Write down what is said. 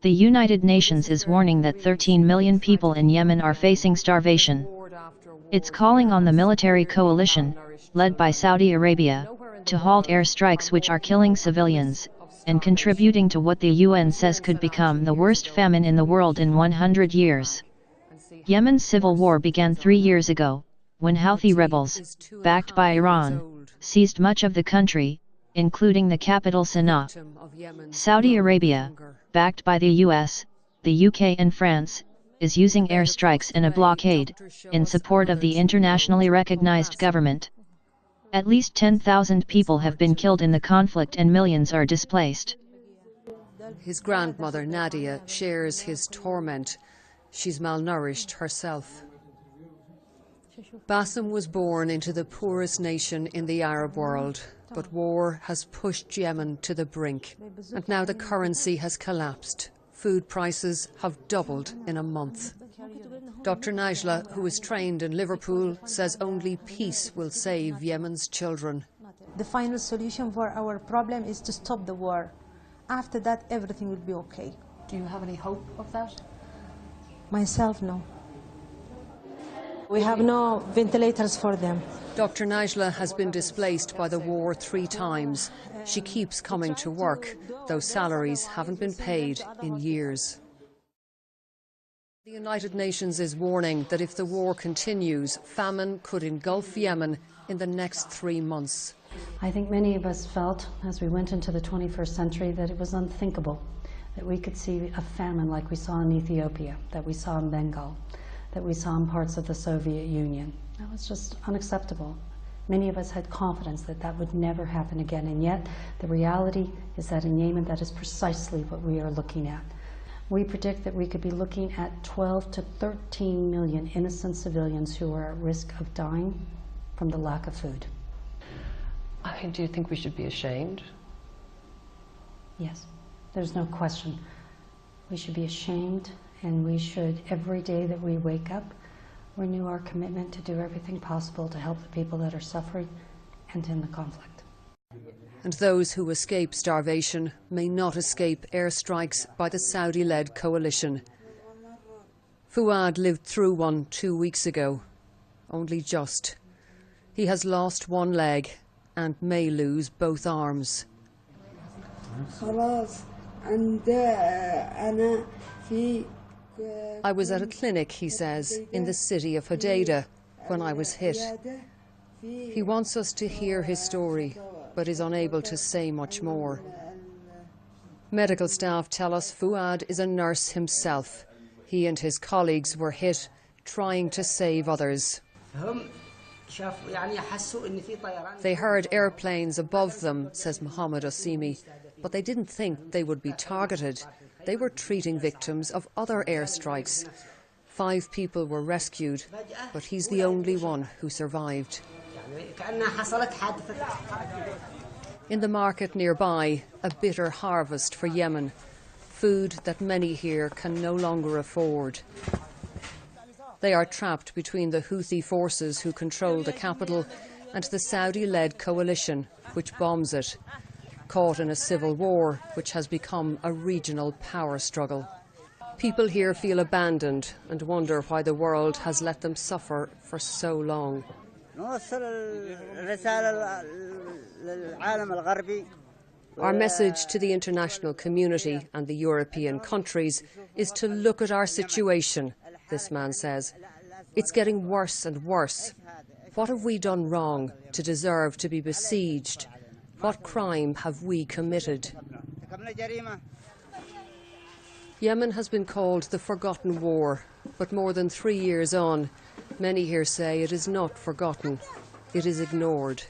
The United Nations is warning that 13 million people in Yemen are facing starvation. It's calling on the military coalition, led by Saudi Arabia, to halt airstrikes which are killing civilians, and contributing to what the UN says could become the worst famine in the world in 100 years. Yemen's civil war began 3 years ago, when Houthi rebels, backed by Iran, seized much of the country, including the capital Sanaa. Saudi Arabia, backed by the US, the UK and France, is using airstrikes in a blockade, in support of the internationally recognized government. At least 10,000 people have been killed in the conflict and millions are displaced. His grandmother Nadia shares his torment. She's malnourished herself. Bassem was born into the poorest nation in the Arab world, but war has pushed Yemen to the brink, and now the currency has collapsed. Food prices have doubled in a month. Dr. Najla, who is trained in Liverpool, says only peace will save Yemen's children. The final solution for our problem is to stop the war. After that, everything will be okay. Do you have any hope of that? Myself, no. We have no ventilators for them. Dr. Najla has been displaced by the war 3 times. She keeps coming to work, though salaries haven't been paid in years. The United Nations is warning that if the war continues, famine could engulf Yemen in the next 3 months. I think many of us felt, as we went into the 21st century, that it was unthinkable that we could see a famine like we saw in Ethiopia, that we saw in Bengal, that we saw in parts of the Soviet Union. That was just unacceptable. Many of us had confidence that that would never happen again, and yet the reality is that in Yemen that is precisely what we are looking at. We predict that we could be looking at 12 to 13 million innocent civilians who are at risk of dying from the lack of food. Do you think we should be ashamed? Yes, there's no question. We should be ashamed, and we should, every day that we wake up, renew our commitment to do everything possible to help the people that are suffering and in the conflict. And those who escape starvation may not escape airstrikes by the Saudi-led coalition. Fuad lived through one 2 weeks ago, only just. He has lost one leg and may lose both arms. I was at a clinic, he says, in the city of Hodeidah when I was hit. He wants us to hear his story, but is unable to say much more. Medical staff tell us Fuad is a nurse himself. He and his colleagues were hit trying to save others. They heard airplanes above them, says Mohammed Osimi, but they didn't think they would be targeted. They were treating victims of other airstrikes. 5 people were rescued, but he's the only one who survived. In the market nearby, a bitter harvest for Yemen, food that many here can no longer afford. They are trapped between the Houthi forces who control the capital and the Saudi-led coalition, which bombs it, caught in a civil war which has become a regional power struggle. People here feel abandoned and wonder why the world has let them suffer for so long. Our message to the international community and the European countries is to look at our situation, this man says. It's getting worse and worse. What have we done wrong to deserve to be besieged? What crime have we committed? Yemen has been called the forgotten war, but more than 3 years on, many here say it is not forgotten. It is ignored.